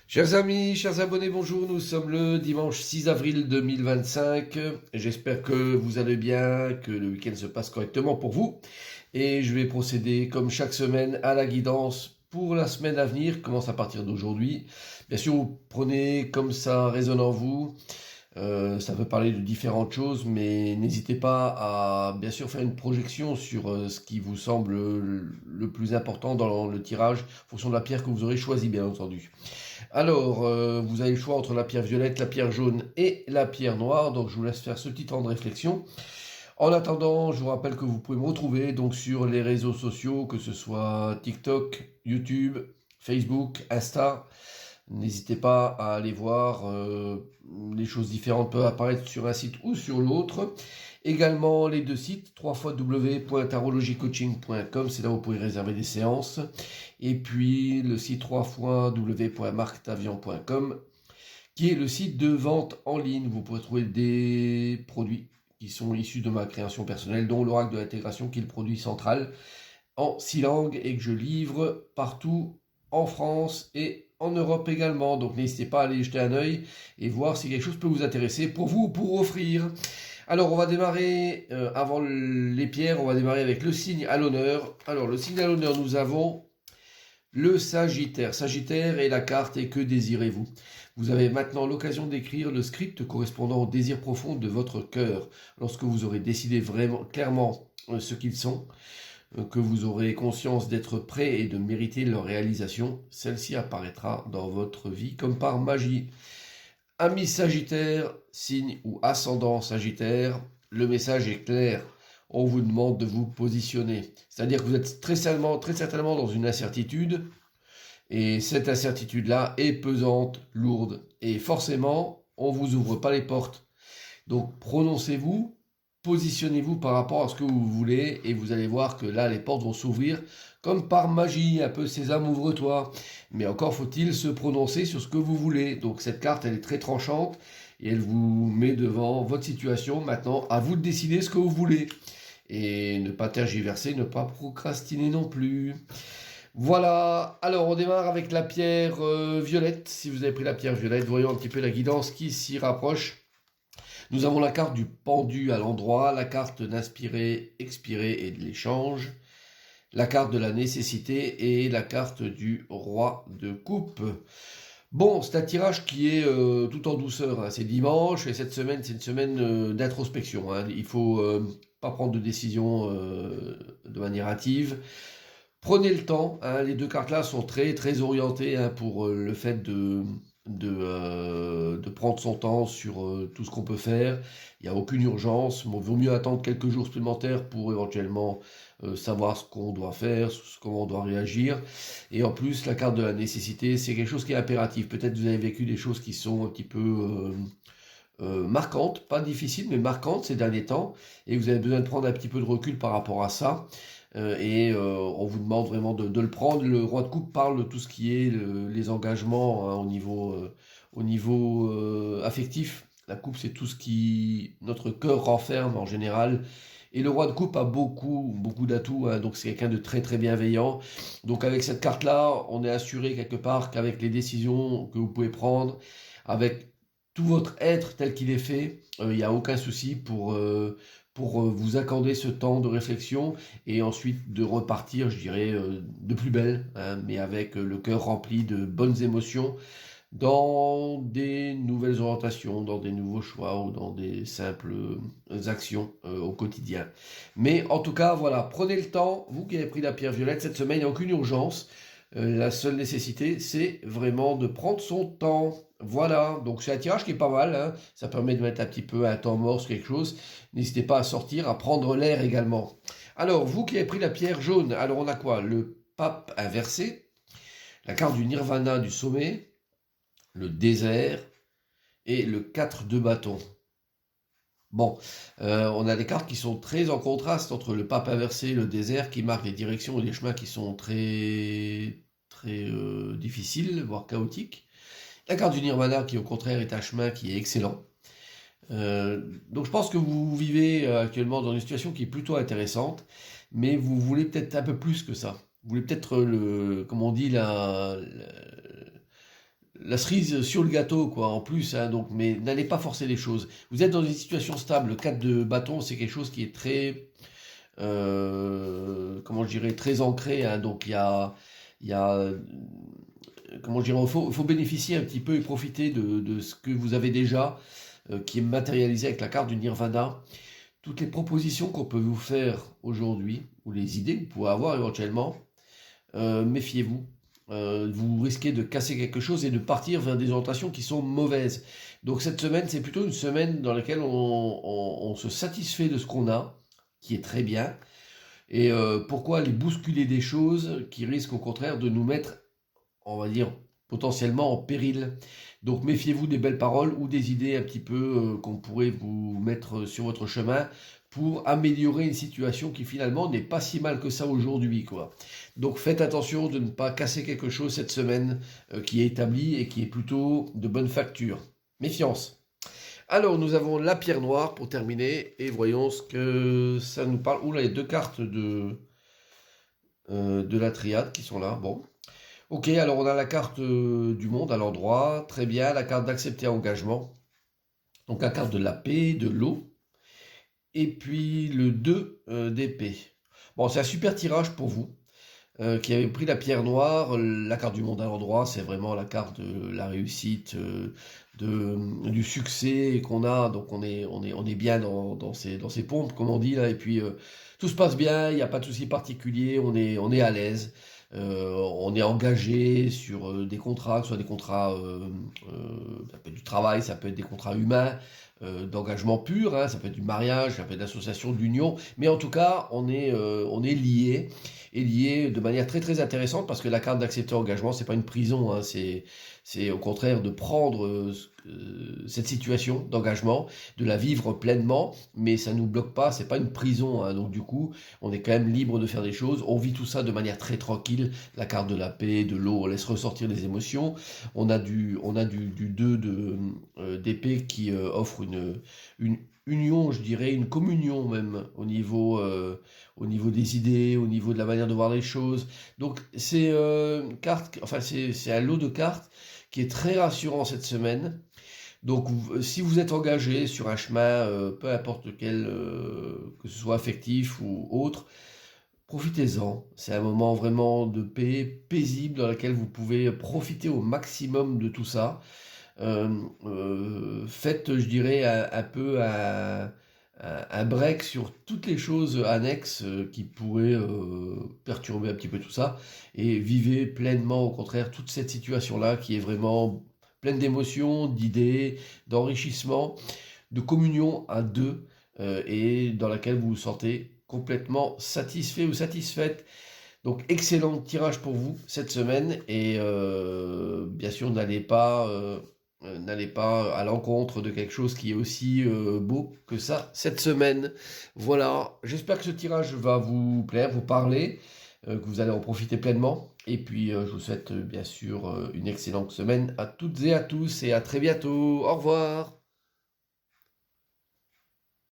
Chers amis, chers abonnés, bonjour, nous sommes le dimanche 6 avril 2025. J'espère que vous allez bien, que le week-end se passe correctement pour vous. Et je vais procéder comme chaque semaine à la guidance pour la semaine à venir, qui commence à partir d'aujourd'hui. Bien sûr, vous prenez comme ça résonne en vous. Ça peut parler de différentes choses, mais n'hésitez pas à bien sûr faire une projection sur ce qui vous semble le plus important dans le tirage, en fonction de la pierre que vous aurez choisie, bien entendu. Alors, vous avez le choix entre la pierre violette, la pierre jaune et la pierre noire, donc je vous laisse faire ce petit temps de réflexion. En attendant, je vous rappelle que vous pouvez me retrouver donc sur les réseaux sociaux, que ce soit TikTok, YouTube, Facebook, Insta. N'hésitez pas à aller voir, les choses différentes peuvent apparaître sur un site ou sur l'autre. Également les deux sites, www.tarologycoaching.com, c'est là où vous pouvez réserver des séances. Et puis le site www.marctavian.com, qui est le site de vente en ligne. Vous pourrez trouver des produits qui sont issus de ma création personnelle, dont l'Oracle de l'intégration, qui est le produit central en 6 langues et que je livre partout en France et en Europe également. Donc n'hésitez pas à aller jeter un œil et voir si quelque chose peut vous intéresser pour vous ou pour offrir. Alors on va démarrer, avant les pierres, on va démarrer avec le signe à l'honneur. Alors le signe à l'honneur, nous avons le Sagittaire. Sagittaire et la carte et que désirez-vous? Vous avez maintenant l'occasion d'écrire le script correspondant au désir profond de votre cœur. Lorsque vous aurez décidé vraiment clairement ce qu'ils sont, que vous aurez conscience d'être prêt et de mériter leur réalisation, celle-ci apparaîtra dans votre vie comme par magie. Amis Sagittaire, signe ou ascendant Sagittaire, le message est clair. On vous demande de vous positionner. C'est-à-dire que vous êtes très certainement dans une incertitude. Et cette incertitude-là est pesante, lourde. Et forcément, on ne vous ouvre pas les portes. Donc prononcez-vous, positionnez-vous par rapport à ce que vous voulez. Et vous allez voir que là, les portes vont s'ouvrir comme par magie. Un peu Sésame, ouvre-toi. Mais encore faut-il se prononcer sur ce que vous voulez. Donc cette carte, elle est très tranchante. Et elle vous met devant votre situation. Maintenant, à vous de décider ce que vous voulez. Et ne pas tergiverser, ne pas procrastiner non plus. Voilà, alors on démarre avec la pierre violette. Si vous avez pris la pierre violette, voyons un petit peu la guidance qui s'y rapproche. Nous avons la carte du pendu à l'endroit, la carte d'inspirer, expirer et de l'échange, la carte de la nécessité et la carte du roi de coupe. Bon, c'est un tirage qui est tout en douceur, hein. C'est dimanche et cette semaine, c'est une semaine d'introspection, hein. Il ne faut pas prendre de décision de manière hâtive. Prenez le temps, hein. Les deux cartes là sont très orientées, hein, pour le fait de prendre son temps sur tout ce qu'on peut faire. Il n'y a aucune urgence, il vaut mieux attendre quelques jours supplémentaires pour éventuellement savoir ce qu'on doit faire, comment on doit réagir. Et en plus, la carte de la nécessité, c'est quelque chose qui est impératif. Peut-être vous avez vécu des choses qui sont un petit peu marquantes, pas difficiles, mais marquantes ces derniers temps, et vous avez besoin de prendre un petit peu de recul par rapport à ça. On vous demande vraiment de le prendre. Le roi de coupe parle de tout ce qui est les engagements, hein, au niveau affectif. La coupe, c'est tout ce qui notre cœur renferme en général. Et le roi de coupe a beaucoup d'atouts, hein, donc c'est quelqu'un de très bienveillant. Donc avec cette carte-là, on est assuré quelque part qu'avec les décisions que vous pouvez prendre, avec tout votre être tel qu'il est fait, il n'y a aucun souci pour vous accorder ce temps de réflexion et ensuite de repartir, je dirais, de plus belle, hein, mais avec le cœur rempli de bonnes émotions dans des nouvelles orientations, dans des nouveaux choix ou dans des simples actions au quotidien. Mais en tout cas, voilà, prenez le temps, vous qui avez pris la pierre violette, cette semaine, il n'y a aucune urgence. La seule nécessité, c'est vraiment de prendre son temps. Voilà, donc c'est un tirage qui est pas mal, hein. Ça permet de mettre un petit peu un temps mort sur quelque chose. N'hésitez pas à sortir, à prendre l'air également. Alors, vous qui avez pris la pierre jaune, alors on a quoi? Le pape inversé, la carte du nirvana du sommet, le désert et le 4 de bâton. Bon, on a des cartes qui sont très en contraste entre le pape inversé et le désert, qui marquent les directions et les chemins qui sont très difficiles, voire chaotiques. La carte du nirvana qui au contraire est un chemin qui est excellent. Donc je pense que vous vivez actuellement dans une situation qui est plutôt intéressante, mais vous voulez peut-être un peu plus que ça. Vous voulez peut-être comme on dit, la cerise sur le gâteau, quoi, en plus, hein, donc, mais n'allez pas forcer les choses. Vous êtes dans une situation stable. Le 4 de bâton, c'est quelque chose qui est très, comment je dirais, très ancré, hein, donc il y a, comment je dirais, il faut bénéficier un petit peu et profiter de ce que vous avez déjà, qui est matérialisé avec la carte du Nirvana. Toutes les propositions qu'on peut vous faire aujourd'hui, ou les idées que vous pouvez avoir éventuellement, méfiez-vous. Vous risquez de casser quelque chose et de partir vers des orientations qui sont mauvaises. Donc cette semaine, c'est plutôt une semaine dans laquelle on se satisfait de ce qu'on a, qui est très bien. Et pourquoi aller bousculer des choses qui risquent au contraire de nous mettre, on va dire, potentiellement en péril. Donc méfiez-vous des belles paroles ou des idées un petit peu qu'on pourrait vous mettre sur votre chemin pour améliorer une situation qui finalement n'est pas si mal que ça aujourd'hui, quoi. Donc faites attention de ne pas casser quelque chose cette semaine qui est établi et qui est plutôt de bonne facture. Méfiance. Alors nous avons la pierre noire pour terminer et voyons ce que ça nous parle. Oula, il y a deux cartes de la triade qui sont là. Bon. Ok, alors on a la carte du monde à l'endroit, très bien, la carte d'accepter engagement, donc la carte de la paix, de l'eau, et puis le 2 d'épée. Bon, c'est un super tirage pour vous, qui avez pris la pierre noire, la carte du monde à l'endroit, c'est vraiment la carte de la réussite, du succès qu'on a, donc on est bien dans ces pompes, comme on dit là, et puis tout se passe bien, il n'y a pas de souci particulier, on est à l'aise. On est engagé sur des contrats, que ce soit des contrats, ça peut être du travail, ça peut être des contrats humains, d'engagement pur, hein, ça peut être du mariage, ça peut être d'association, d'union, mais en tout cas, on est lié, et lié de manière très très intéressante, parce que la carte d'accepter engagement, c'est pas une prison, hein, c'est au contraire de prendre cette situation d'engagement, de la vivre pleinement, mais ça nous bloque pas, c'est pas une prison, hein, donc du coup, on est quand même libre de faire des choses, on vit tout ça de manière très tranquille, la carte de la paix, de l'eau, on laisse ressortir les émotions, on a du 2 d'épée qui offre une union, je dirais, une communion même au niveau des idées, au niveau de la manière de voir les choses. Donc c'est une carte, enfin c'est un lot de cartes qui est très rassurant cette semaine. Donc si vous êtes engagé sur un chemin, peu importe lequel, que ce soit affectif ou autre, profitez-en. C'est un moment vraiment de paix, paisible, dans lequel vous pouvez profiter au maximum de tout ça. Faites, je dirais, un peu un break sur toutes les choses annexes qui pourraient perturber un petit peu tout ça, et vivez pleinement, au contraire, toute cette situation-là qui est vraiment pleine d'émotions, d'idées, d'enrichissement, de communion à deux, et dans laquelle vous vous sentez complètement satisfait ou satisfaite. Donc excellent tirage pour vous cette semaine, et bien sûr n'allez pas à l'encontre de quelque chose qui est aussi beau que ça cette semaine. Voilà, j'espère que ce tirage va vous plaire, vous parler, que vous allez en profiter pleinement. Et puis je vous souhaite bien sûr une excellente semaine à toutes et à tous, et à très bientôt. Au revoir.